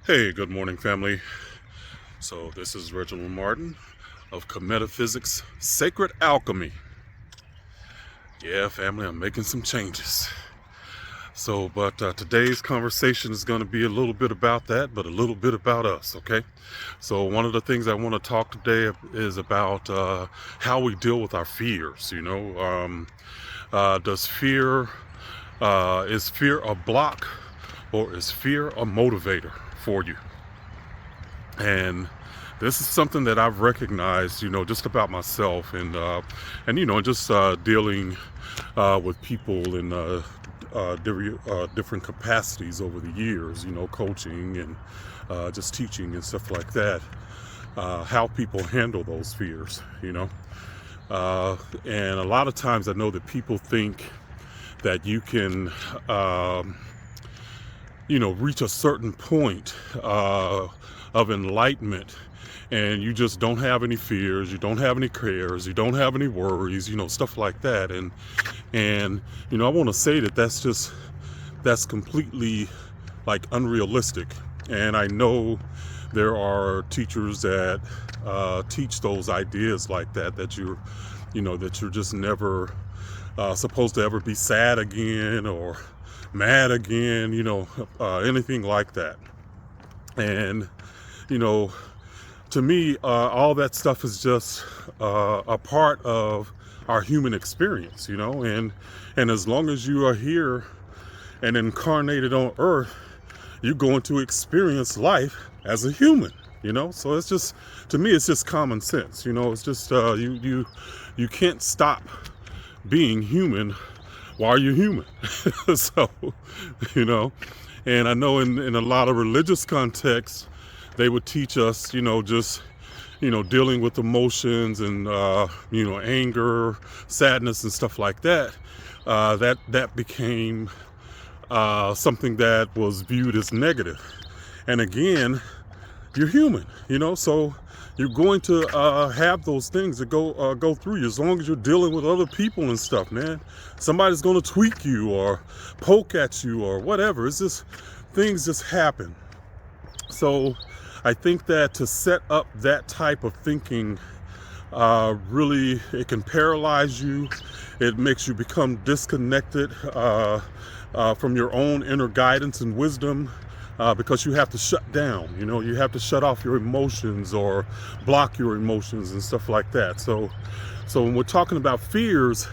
Hey, good morning, family. So, this is Reginald Martin of Metaphysics Sacred Alchemy. Yeah, family, I'm making some changes. But today's conversation is going to be a little bit about that, but a little bit about us, okay? So, one of the things I want to talk today is about how we deal with our fears. Does fear, is fear a block or is fear a motivator for you? And this is something that I've recognized, just about myself, and just dealing with people in different capacities over the years, coaching and just teaching and stuff like that. How people handle those fears. And a lot of times I know that people think that you can, reach a certain point of enlightenment, and you just don't have any fears, you don't have any cares, you don't have any worries, stuff like that. And I want to say that that's completely like unrealistic. And I know there are teachers that teach those ideas like that you're just never supposed to ever be sad again or mad again, anything like that. And to me, all that stuff is just a part of our human experience, and as long as you are here and incarnated on earth, you're going to experience life as a human. So it's just, to me, it's just common sense. It's just you can't stop being human while you're human. So, and I know in a lot of religious contexts, they would teach us, just, dealing with emotions and, anger, sadness and stuff like that. That became something that was viewed as negative. And again, you're human, so you're going to have those things that go through you as long as you're dealing with other people and stuff, man. Somebody's going to tweak you or poke at you or whatever. It's just, things just happen. So I think that to set up that type of thinking, really, it can paralyze you. It makes you become disconnected from your own inner guidance and wisdom. Because you have to shut down, you have to shut off your emotions or block your emotions and stuff like that. So when we're talking about fears,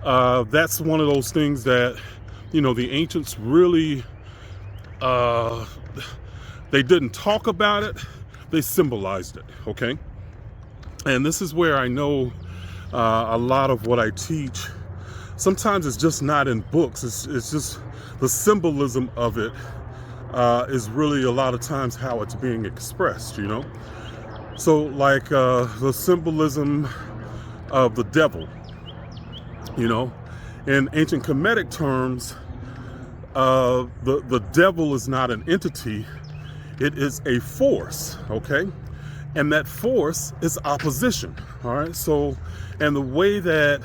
that's one of those things that, the ancients really, they didn't talk about it, they symbolized it, okay? And this is where I know a lot of what I teach, sometimes it's just not in books, it's just the symbolism of it. Is really a lot of times how it's being expressed, So like the symbolism of the devil, in ancient Kemetic terms, the devil is not an entity, it is a force, okay? And that force is opposition, all right? So, and the way that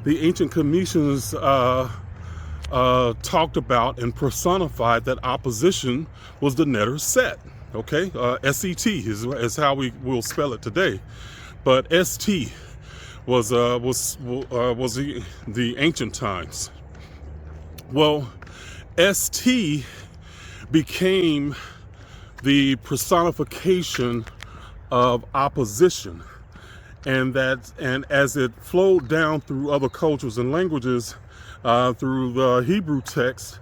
the ancient Cometians talked about and personified that opposition was the netter set. Okay, S-E-T is how we will spell it today, but S-T was the ancient times. Well, S-T became the personification of opposition, and as it flowed down through other cultures and languages. Through the Hebrew text,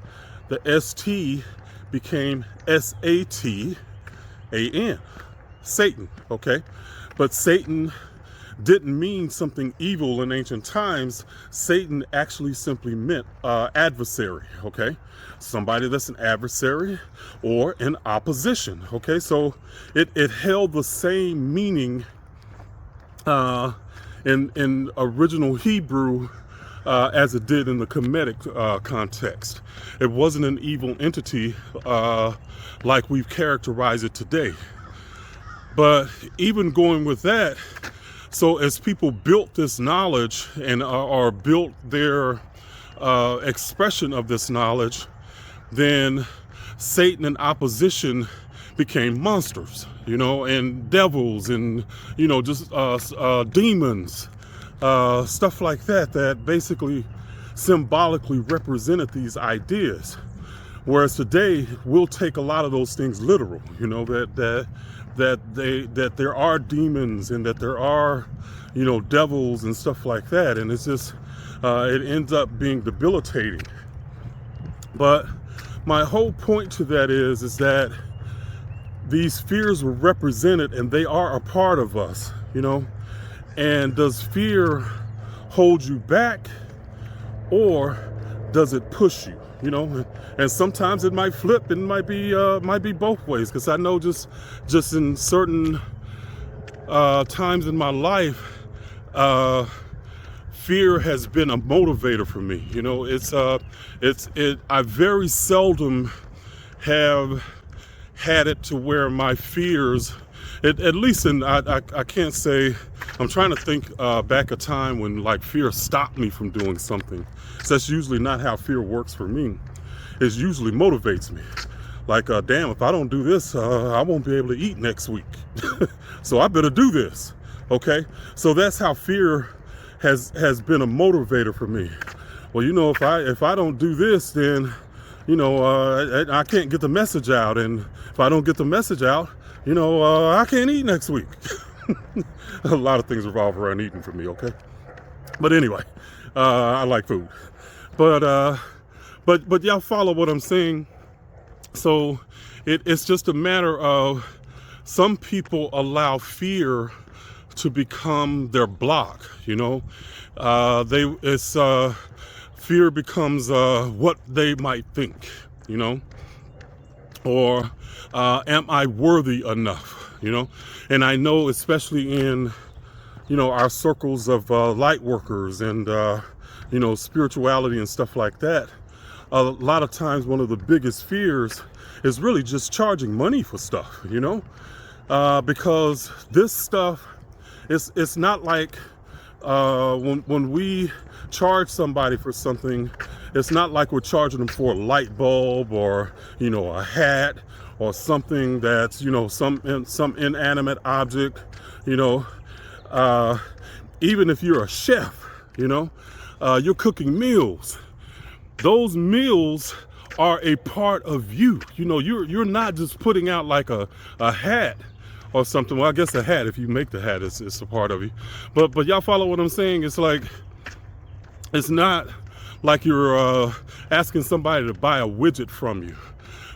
the S-T became S-A-T-A-N, Satan, okay? But Satan didn't mean something evil in ancient times. Satan actually simply meant adversary, okay? Somebody that's an adversary or in opposition, okay? So it held the same meaning in original Hebrew as it did in the Kemetic context. It wasn't an evil entity like we've characterized it today. But even going with that, so as people built this knowledge and or built their expression of this knowledge, then Satan in opposition became monsters, and devils and, just demons, stuff like that, that basically symbolically represented these ideas. Whereas today we'll take a lot of those things literal, that there are demons and that there are, devils and stuff like that. And it's just, it ends up being debilitating. But my whole point to that is that these fears were represented and they are a part of us, and does fear hold you back or does it push you? And sometimes it might flip, and might be both ways. Because I know just in certain times in my life, fear has been a motivator for me. I very seldom have had it to where my fears, at least I can't say. I'm trying to think back a time when like fear stopped me from doing something. So that's usually not how fear works for me. It usually motivates me. Like, damn, if I don't do this, I won't be able to eat next week. So I better do this. Okay. So that's how fear has been a motivator for me. Well, if I don't do this, then, I can't get the message out. And if I don't get the message out, I can't eat next week. A lot of things revolve around eating for me, okay? But anyway, I like food. But y'all follow what I'm saying? So it's just a matter of some people allow fear to become their block, fear becomes what they might think, or am I worthy enough? And I know, especially in, our circles of light workers and, spirituality and stuff like that, a lot of times one of the biggest fears is really just charging money for stuff, because this stuff, it's not like when we charge somebody for something, it's not like we're charging them for a light bulb or, a hat, or something that's, some inanimate object, even if you're a chef, you're cooking meals. Those meals are a part of you. You're not just putting out like a hat or something. Well, I guess a hat, if you make the hat, it's a part of you. But y'all follow what I'm saying? It's like, it's not like you're asking somebody to buy a widget from you.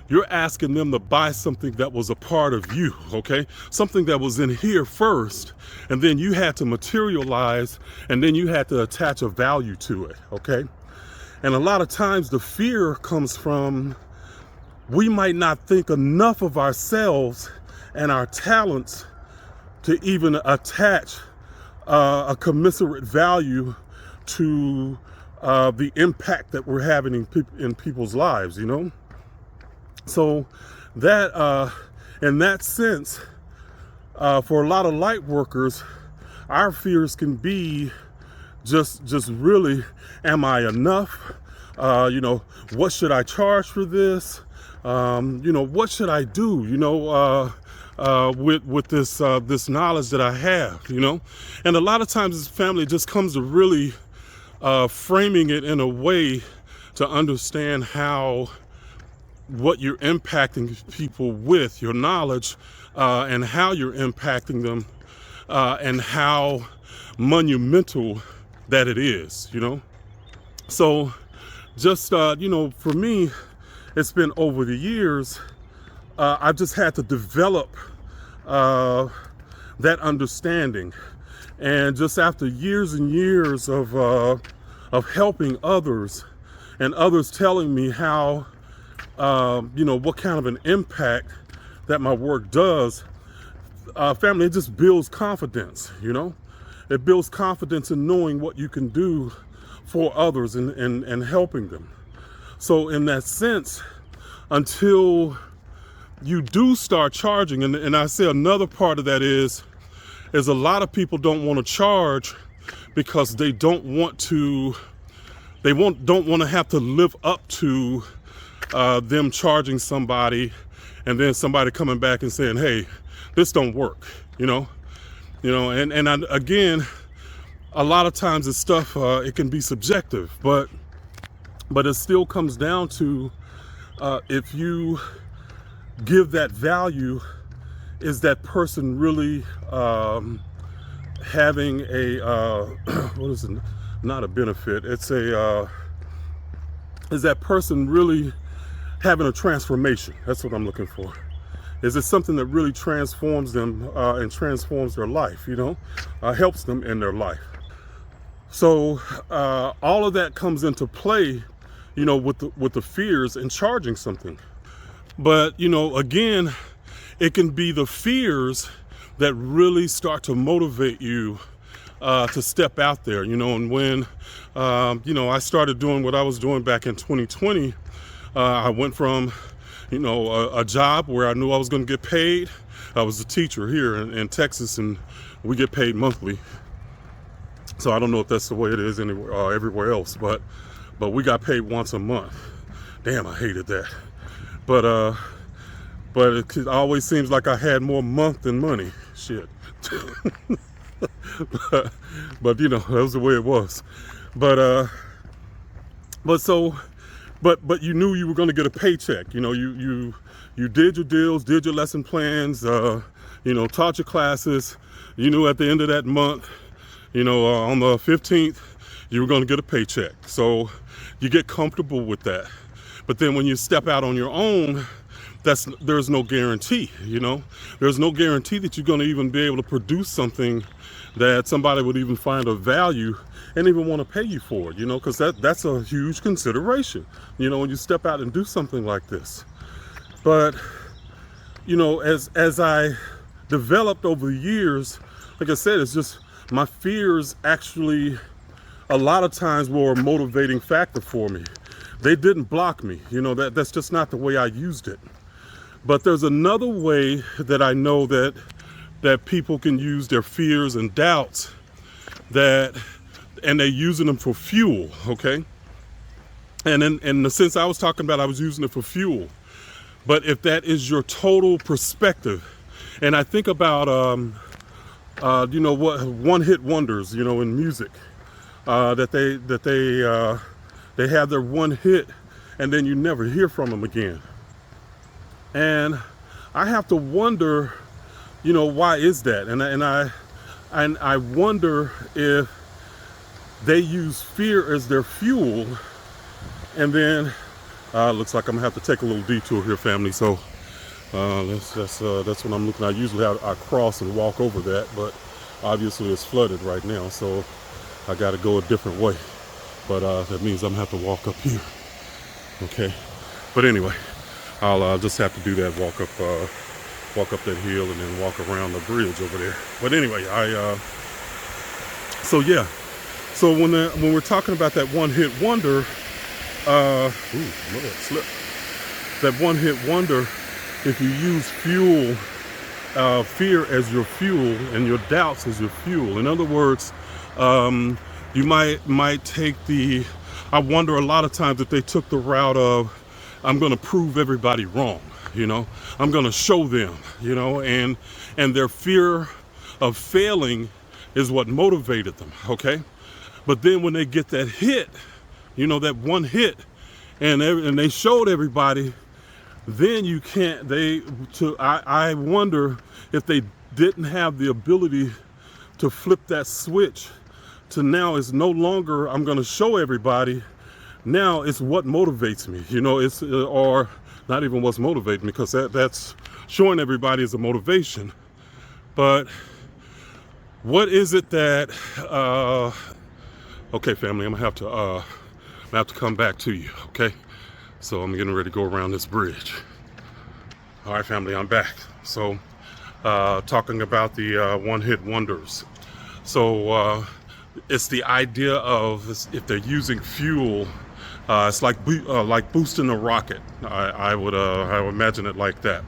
You're asking them to buy something that was a part of you, okay? Something that was in here first, and then you had to materialize, and then you had to attach a value to it, okay? And a lot of times the fear comes from, we might not think enough of ourselves and our talents to even attach a commensurate value to the impact that we're having in people's lives, So that, in that sense, for a lot of light workers, our fears can be just really, am I enough? What should I charge for this? What should I do? With this knowledge that I have, and a lot of times this family just comes to really framing it in a way to understand what you're impacting people with, your knowledge, and how you're impacting them, and how monumental that it is, So just, for me, it's been over the years, I've just had to develop that understanding. And just after years and years of helping others, and others telling me how, what kind of an impact that my work does, family, it just builds confidence, It builds confidence in knowing what you can do for others and helping them. So in that sense, until you do start charging, and I say another part of that is a lot of people don't want to charge because they don't want to have to live up to them charging somebody and then somebody coming back and saying, hey, this don't work, again, a lot of times it's stuff, it can be subjective, but it still comes down to, if you give that value, is that person really having a what is it? Not a benefit. It's a is that person really having a transformation? That's what I'm looking for. Is it something that really transforms them and transforms their life? Helps them in their life. So all of that comes into play, with the fears and charging something. But again, it can be the fears that really start to motivate you to step out there, and when, I started doing what I was doing back in 2020, I went from, a job where I knew I was going to get paid. I was a teacher here in Texas, and we get paid monthly. So I don't know if that's the way it is anywhere, everywhere else, but we got paid once a month. Damn, I hated that. But it always seems like I had more month than money. Shit. but that was the way it was. But you knew you were going to get a paycheck. You did your deals, did your lesson plans, taught your classes. You knew at the end of that month, on the 15th, you were going to get a paycheck. So you get comfortable with that. But then when you step out on your own, there's no guarantee, There's no guarantee that you're going to even be able to produce something that somebody would even find of value and even want to pay you for, because that's a huge consideration, when you step out and do something like this. But, as I developed over the years, like I said, it's just my fears actually a lot of times were a motivating factor for me. They didn't block me, that's just not the way I used it. But there's another way that I know that people can use their fears and doubts, and they're using them for fuel, okay? And in the sense I was talking about, I was using it for fuel. But if that is your total perspective, and I think about, what one-hit wonders, in music, that they have their one hit, and then you never hear from them again. And I have to wonder, why is that? And I wonder if they use fear as their fuel. And then looks like I'm gonna have to take a little detour here, family. So that's what I'm looking at. Usually I cross and walk over that, but obviously it's flooded right now, so I got to go a different way. But that means I'm gonna have to walk up here. Okay. But anyway, I'll just have to do that, walk up that hill and then walk around the bridge over there. But anyway, so when we're talking about that one-hit wonder, that one-hit wonder, if you use fear as your fuel and your doubts as your fuel. In other words, you might take I wonder a lot of times if they took the route of, I'm going to prove everybody wrong, I'm going to show them, and their fear of failing is what motivated them, okay? But then when they get that hit, that one hit, and they showed everybody, then you can't, I wonder if they didn't have the ability to flip that switch to now it's no longer, I'm going to show everybody. Now it's what motivates me, it's, or not even what's motivating me, because that's showing everybody is a motivation. But what is it that, okay, family, I'm gonna have to come back to you, okay? So I'm getting ready to go around this bridge. All right, family, I'm back. So talking about the one-hit wonders. So it's the idea of, if they're using fuel, it's like boosting a rocket. I would imagine it like that.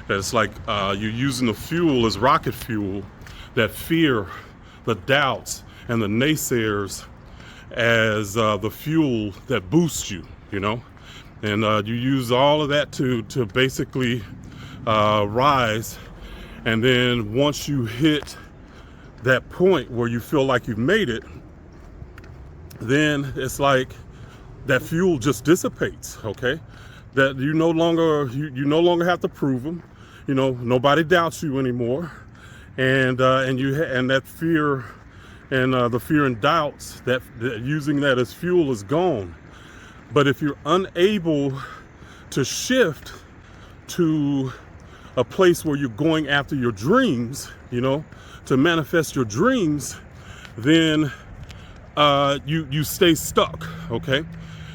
It's like you're using the fuel as rocket fuel, that fear, the doubts, and the naysayers as the fuel that boosts you, And you use all of that to basically rise. And then once you hit that point where you feel like you've made it, then it's like that fuel just dissipates, okay? That you no longer have to prove them. You know, nobody doubts you anymore, and that fear and the fear and doubts that using that as fuel is gone. But if you're unable to shift to a place where you're going after your dreams, you know, to manifest your dreams, then you stay stuck, okay?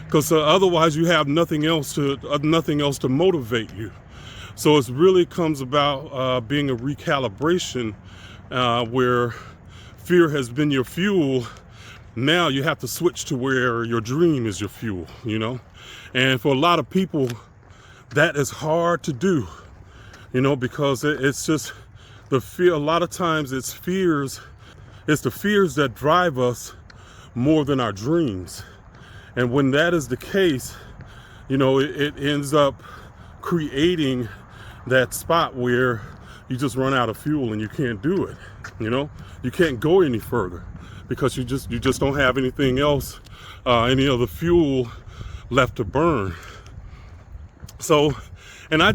Because otherwise you have nothing else to motivate you. So it really comes about being a recalibration where fear has been your fuel. Now you have to switch to where your dream is your fuel, you know? And for a lot of people, that is hard to do, you know, because it's just the fear. A lot of times it's the fears that drive us more than our dreams. And when that is the case, you know, it ends up creating that spot where you just run out of fuel and you can't do it. You know, you can't go any further because you just don't have anything else, any other fuel left to burn. So, and I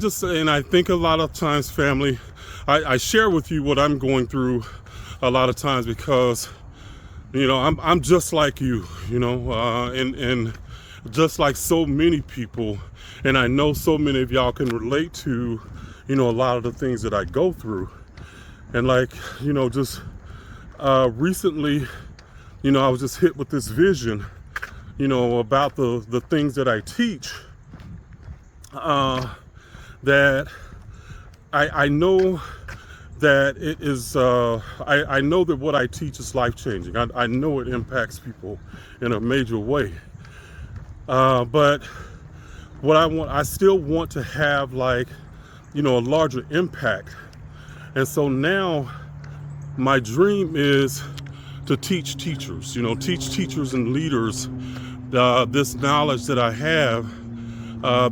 think a lot of times, family, I share with you what I'm going through a lot of times because, you know, I'm just like you, you know, and just like so many people, and I know so many of y'all can relate to, you know, a lot of the things that I go through. And like, you know, just recently, you know, I was just hit with this vision, you know, about the things that I teach, that I know that it is, I know that what I teach is life-changing. I know it impacts people in a major way. But what I still want to have, like, you know, a larger impact. And so now my dream is to teach teachers, you know, teach teachers and leaders this knowledge that I have,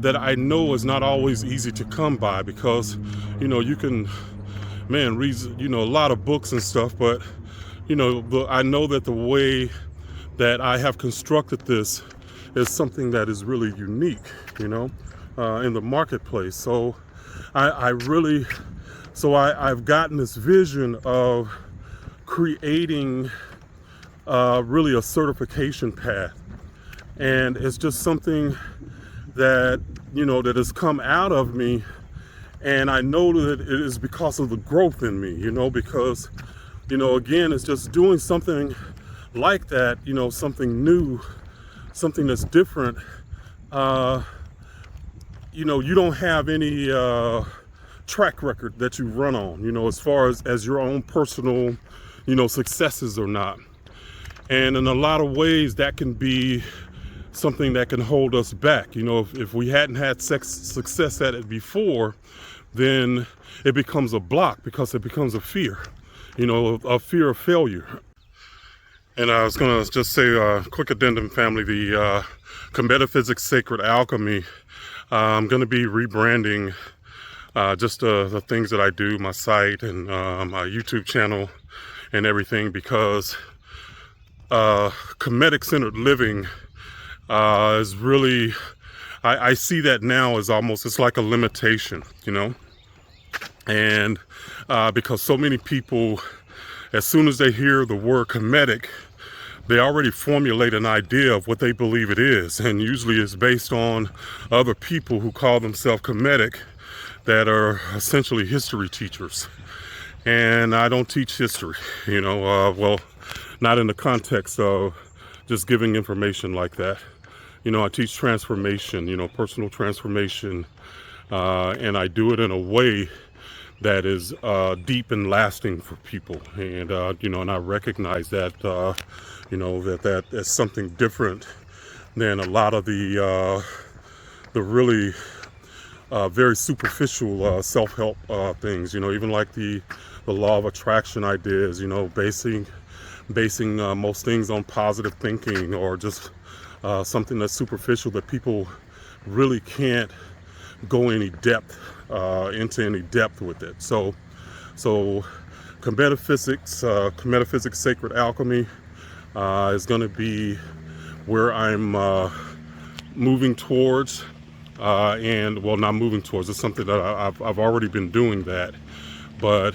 that I know is not always easy to come by, because, you know, you can, man, read, you know, a lot of books and stuff, but, you know, I know that the way that I have constructed this is something that is really unique, you know, in the marketplace. So I've gotten this vision of creating really a certification path. And it's just something that, you know, that has come out of me. And I know that it is because of the growth in me, you know, because, you know, again, it's just doing something like that, you know, something new, something that's different. You know, you don't have any track record that you run on, you know, as far as your own personal, you know, successes or not. And in a lot of ways that can be something that can hold us back. You know, if we hadn't had success at it before, then it becomes a block, because it becomes a fear, you know, a fear of failure. And I was gonna just say a quick addendum, family, the Metaphysics Sacred Alchemy, I'm gonna be rebranding just the things that I do, my site and my YouTube channel and everything, because comedic-centered living is really, I see that now as almost, it's like a limitation, you know? And because so many people, as soon as they hear the word comedic, they already formulate an idea of what they believe it is. And usually it's based on other people who call themselves comedic that are essentially history teachers. And I don't teach history, you know, well, not in the context of just giving information like that. You know, I teach transformation, you know, personal transformation, and I do it in a way that is deep and lasting for people. And, you know, and I recognize that, you know, that is something different than a lot of the really very superficial self-help things, you know, even like the law of attraction ideas, you know, basing most things on positive thinking, or just something that's superficial that people really can't go any depth into any depth with it. So metaphysics, sacred alchemy is going to be where I'm moving towards, and well, not moving towards. It's something that I've already been doing that, but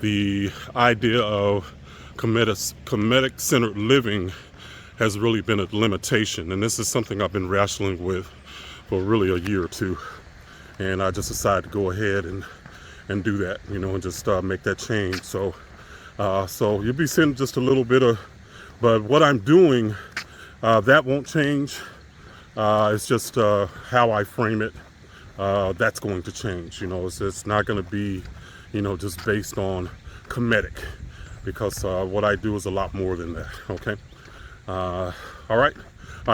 the idea of comedic centered living has really been a limitation, and this is something I've been wrestling with for really a year or two, and I just decided to go ahead and do that, and just make that change. So you'll be seeing just a little bit of, but what I'm doing, that won't change. It's just how I frame it. That's going to change. It's not going to be, just based on comedic, because what I do is a lot more than that. Okay. All right,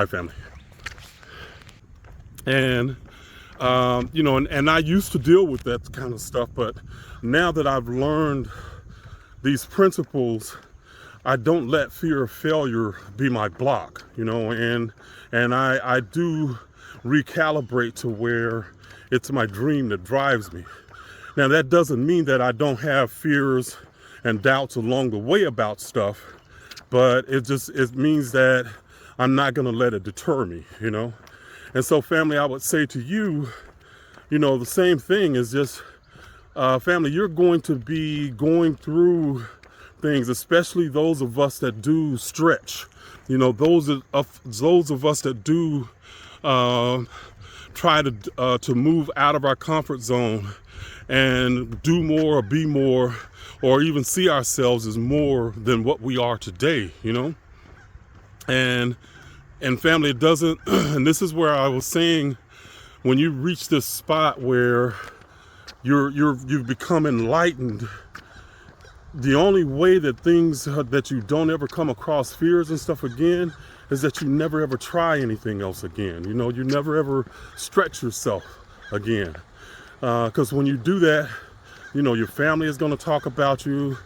family. And and I used to deal with that kind of stuff, but now that I've learned these principles, I don't let fear of failure be my block, and I do recalibrate to where it's my dream that drives me. Now, that doesn't mean that I don't have fears and doubts along the way about stuff, but it means that I'm not going to let it deter me, And so, family, I would say to you, the same thing is just, family, you're going to be going through things, especially those of us that do stretch, those of us that do try to move out of our comfort zone and do more or be more, or even see ourselves as more than what we are today, and family, it doesn't, and this is where I was saying, when you reach this spot where you've become enlightened, the only way that things that you don't ever come across fears and stuff again is that you never ever try anything else again. You never ever stretch yourself again. Because when you do that, your family is going to talk about you.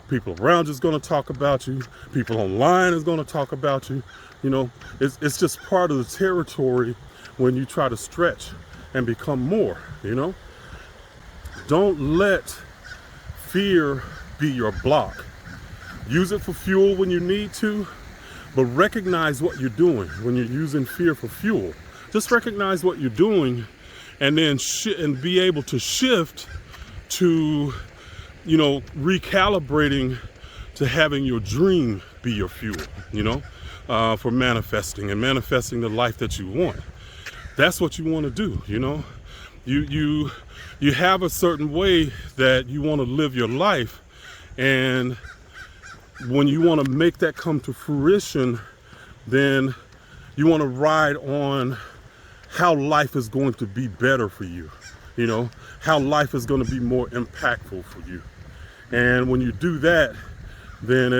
People around you is going to talk about you. People online is going to talk about you. It's just part of the territory when you try to stretch and become more, Don't let fear be your block. Use it for fuel when you need to, but recognize what you're doing when you're using fear for fuel. Just recognize what you're doing, and then and be able to shift to, recalibrating to having your dream be your fuel, for manifesting the life that you want. That's what you want to do, You have a certain way that you want to live your life, and when you want to make that come to fruition, then you want to ride on how life is going to be better for you, how life is going to be more impactful for you. And when you do that, then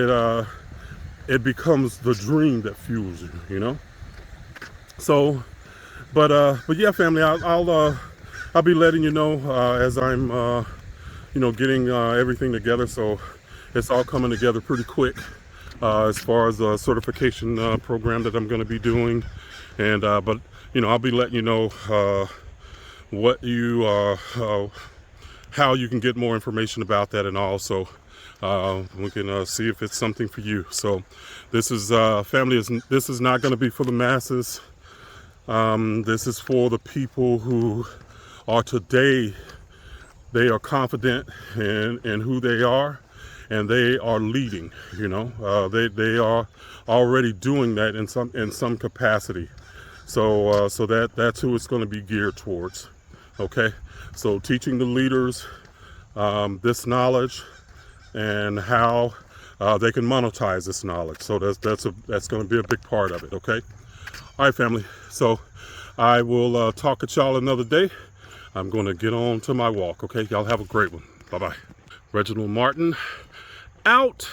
it becomes the dream that fuels you, So, but yeah, family, I'll be letting you know as I'm getting everything together. So it's all coming together pretty quick as far as the certification program that I'm going to be doing. And but I'll be letting you know what how you can get more information about that, and also we can see if it's something for you. So this is family, this is not going to be for the masses. This is for the people who are today, they are confident in who they are, and they are leading, they are already doing that in some capacity. So that's who it's going to be geared towards. Okay, so teaching the leaders this knowledge and how they can monetize this knowledge. So that's going to be a big part of it. Okay, all right, family. So I will talk at y'all another day. I'm going to get on to my walk. Okay, y'all have a great one. Bye bye. Reginald Martin out.